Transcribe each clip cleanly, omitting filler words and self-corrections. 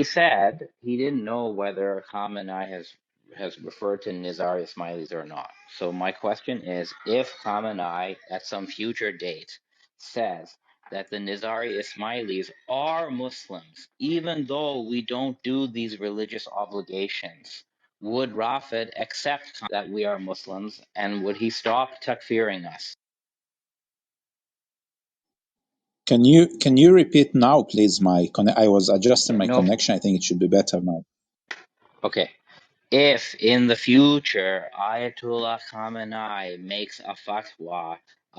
he said he didn't know whether Khamenei has referred to Nizari Ismailis or not. So my question is, if Khamenei at some future date says that the Nizari Ismailis are Muslims, even though we don't do these religious obligations, would Rafed accept that we are Muslims, and would he stop takfiring us? Can you repeat now, please? I was adjusting my No. connection. I think it should be better now. Okay. If in the future Ayatollah Khamenei makes a fatwa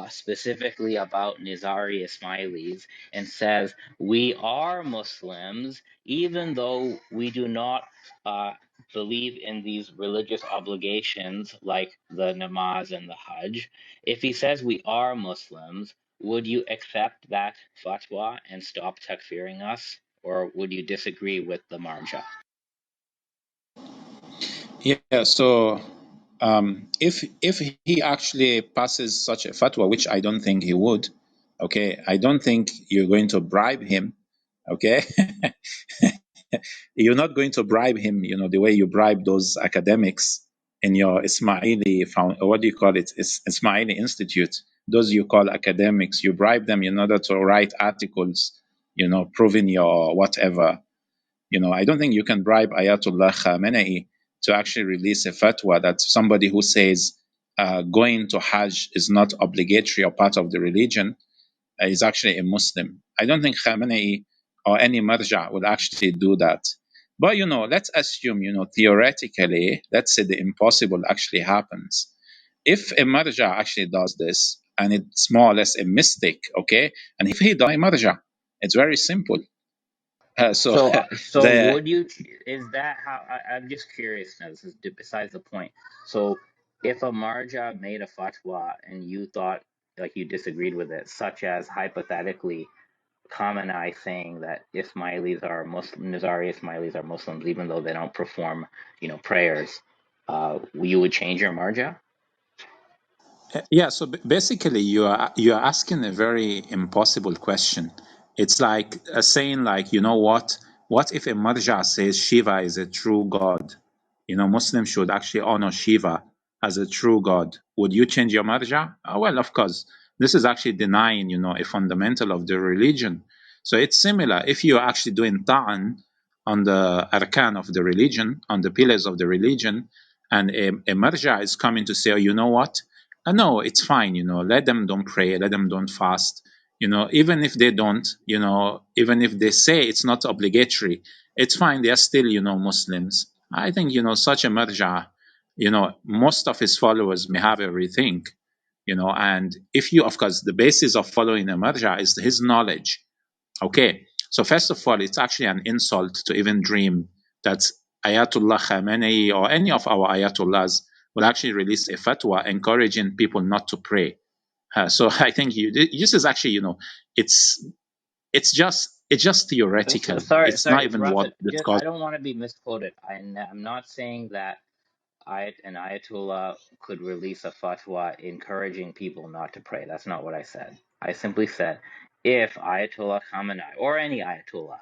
specifically about Nizari Ismailis and says we are Muslims, even though we do not uh, believe in these religious obligations like the namaz and the Hajj, if he says we are Muslims, would you accept that fatwa and stop takfiring us, or would you disagree with the marja? Yeah. So if he actually passes such a fatwa, which I don't think he would, okay, I don't think you're going to bribe him, okay. You're not going to bribe him, the way you bribe those academics in your Ismaili what do you call it? Ismaili Institute. Those you call academics, you bribe them in order to write articles, proving your whatever. I don't think you can bribe Ayatollah Khamenei to actually release a fatwa that somebody who says going to Hajj is not obligatory or part of the religion is actually a Muslim. I don't think Khamenei or any marja would actually do that. But let's assume, theoretically, let's say the impossible actually happens. If a marja actually does this, and it's more or less a mistake, okay, and if he does marja, it's very simple. So So the would you? Is that how? I'm just curious now. This is besides the point. So, if a marja made a fatwa and you thought like you disagreed with it, such as hypothetically, Khamenei saying that Ismailis are Muslim, Nizari Ismailis are Muslims, even though they don't perform, prayers, you would change your marja? Yeah, so basically you are asking a very impossible question. It's like saying like, what if a marja says Shiva is a true god? Muslims should actually honor Shiva as a true god. Would you change your marja? Well, of course. This is actually denying, a fundamental of the religion. So it's similar. If you're actually doing ta'an on the arkan of the religion, on the pillars of the religion, and a marja is coming to say, oh, you know what? No, it's fine, let them don't pray, let them don't fast, even if they don't, even if they say it's not obligatory, it's fine, they're still, Muslims. I think, such a marja, most of his followers may have a rethink, and if you, of course, the basis of following a marja is his knowledge. Okay, so first of all, it's actually an insult to even dream that Ayatollah Khamenei or any of our Ayatollahs will actually release a fatwa encouraging people not to pray. So I think this is actually, it's it's just So, theoretical. It's not sorry, even what Rafet. this I cause. don't want to be misquoted. I'm not saying that an Ayatollah could release a fatwa encouraging people not to pray. That's not what I said. I simply said if Ayatollah Khamenei or any Ayatollah,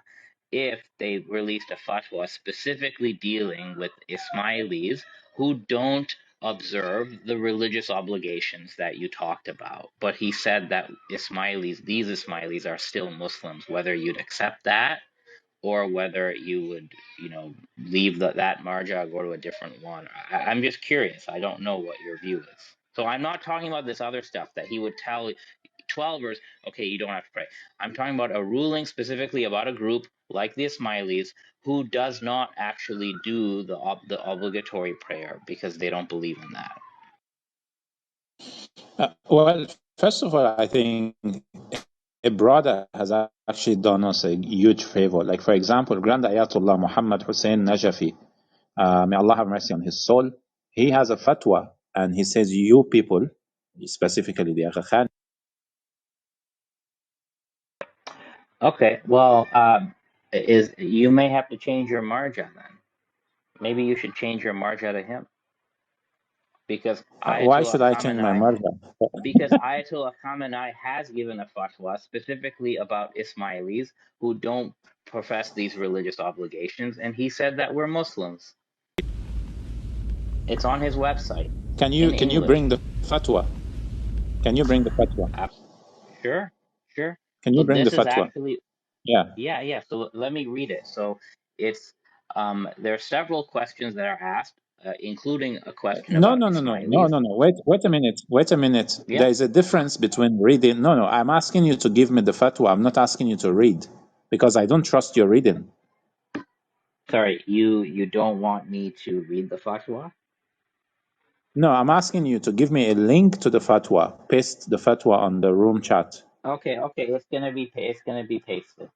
if they released a fatwa specifically dealing with Ismailis who don't observe the religious obligations that you talked about, but he said that these Ismailis are still Muslims, whether you'd accept that or whether you would, leave that marja, go to a different one. I'm just curious. I don't know what your view is. So I'm not talking about this other stuff that he would tell 12ers, okay, you don't have to pray. I'm talking about a ruling specifically about a group like the Ismailis who does not actually do the obligatory prayer because they don't believe in that. Well, first of all, I think a brother has actually done us a huge favor. Like, for example, Grand Ayatollah Muhammad Hussein Najafi, may Allah have mercy on his soul. He has a fatwa, and he says, you people, specifically the Aga Khan. Okay, well, is you may have to change your marja then. Maybe you should change your marja to him. because Why Ayatollah should I change my Khamenei marja? because Ayatollah Khamenei has given a fatwa specifically about Ismailis who don't profess these religious obligations, and he said that we're Muslims. It's on his website Can in you bring English. the fatwa? Can you bring the fatwa? Sure, sure. Can you So bring the this is fatwa? actually, Yeah. yeah. So let me read it. So it's there are several questions that are asked, including a question No, about no, no, no, no, Ismailis. no, no. Wait a minute. Wait a minute. Yeah. There is a difference between reading. No, no. I'm asking you to give me the fatwa. I'm not asking you to read because I don't trust your reading. Sorry, you don't want me to read the fatwa? No, I'm asking you to give me a link to the fatwa. Paste the fatwa on the room chat. Okay, it's gonna be pasted.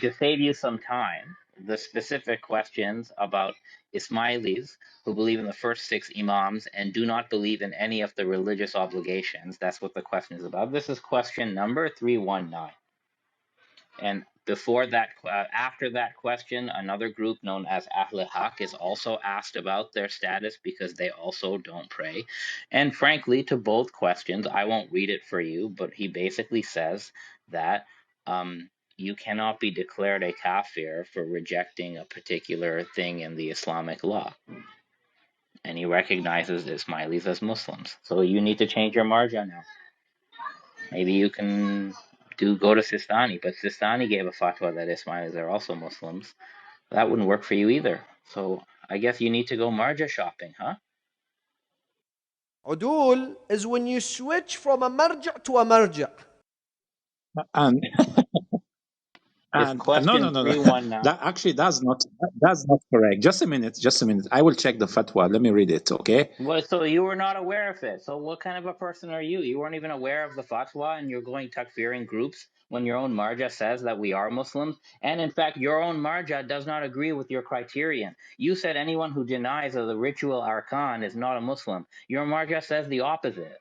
To save you some time, the specific questions about Ismailis who believe in the first six Imams and do not believe in any of the religious obligations. That's what the question is about. This is question number 319. And before that, after that question, another group known as Ahl Haq is also asked about their status because they also don't pray. And frankly, to both questions, I won't read it for you, but he basically says that you cannot be declared a kafir for rejecting a particular thing in the Islamic law. And he recognizes Ismailis as Muslims. So you need to change your marja now. Maybe you can go to Sistani, but Sistani gave a fatwa that Ismailis are also Muslims. That wouldn't work for you either. So I guess you need to go marja shopping, huh? Udul is when you switch from a marja to a marja. And It's no, no, question no, no. 319. That actually that's not correct. Just a minute. Just a minute. I will check the fatwa. Let me read it. Okay. Well, so you were not aware of it. So what kind of a person are you? You weren't even aware of the fatwa and you're going takfiri in groups when your own marja says that we are Muslims. And in fact, your own marja does not agree with your criterion. You said anyone who denies of the ritual arkan is not a Muslim. Your marja says the opposite.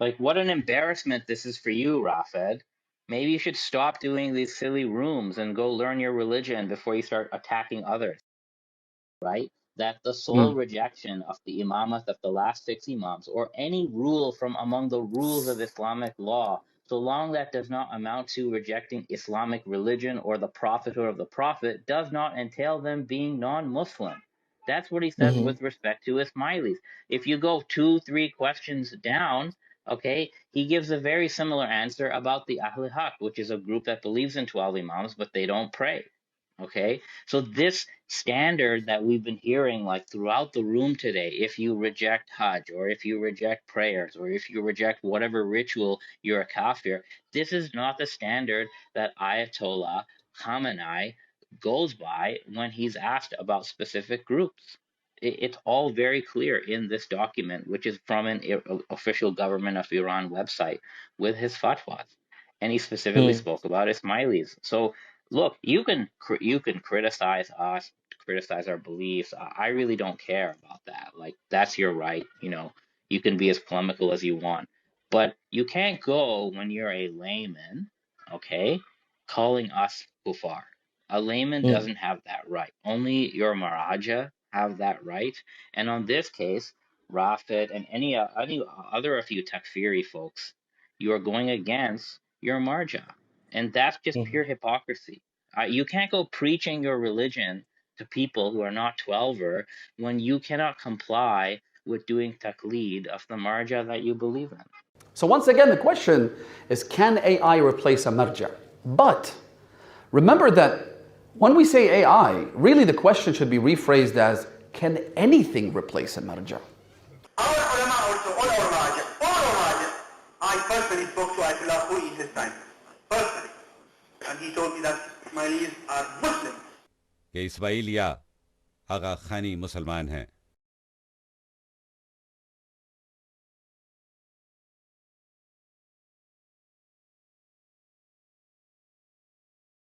Like, what an embarrassment this is for you, Rafed. Maybe you should stop doing these silly rooms and go learn your religion before you start attacking others, right? That the sole rejection of the imamat of the last six imams or any rule from among the rules of Islamic law, so long that does not amount to rejecting Islamic religion or the prophethood of the prophet, does not entail them being non-Muslim. That's what he says with respect to Ismailis. If you go two, three questions down, okay, he gives a very similar answer about the Ahl Haq, which is a group that believes in 12 imams, but they don't pray. Okay, so this standard that we've been hearing like throughout the room today, if you reject Hajj or if you reject prayers or if you reject whatever ritual, you're a kafir. This is not the standard that Ayatollah Khamenei goes by when he's asked about specific groups. It's all very clear in this document, which is from an official government of Iran website with his fatwas. And he specifically spoke about Ismailis. So look, you can criticize us, criticize our beliefs. I really don't care about that. Like that's your right. You can be as polemical as you want, but you can't go when you're a layman, okay, calling us kufar. A layman doesn't have that right. Only your maraja have that right. And on this case, Rafid and any other of you takfiri folks, you are going against your marja. And that's just pure hypocrisy. You can't go preaching your religion to people who are not Twelver when you cannot comply with doing taqleed of the marja that you believe in. So once again, the question is, can AI replace a marja? But remember that when we say AI, really the question should be rephrased as, can anything replace a marja? Our ulama also, all our I personally spoke to Ayatollah Khamenei this time, personally, and he told me that Ismailis are Muslims. कि इस्माइलिया आगा खानी मुसलमान हैं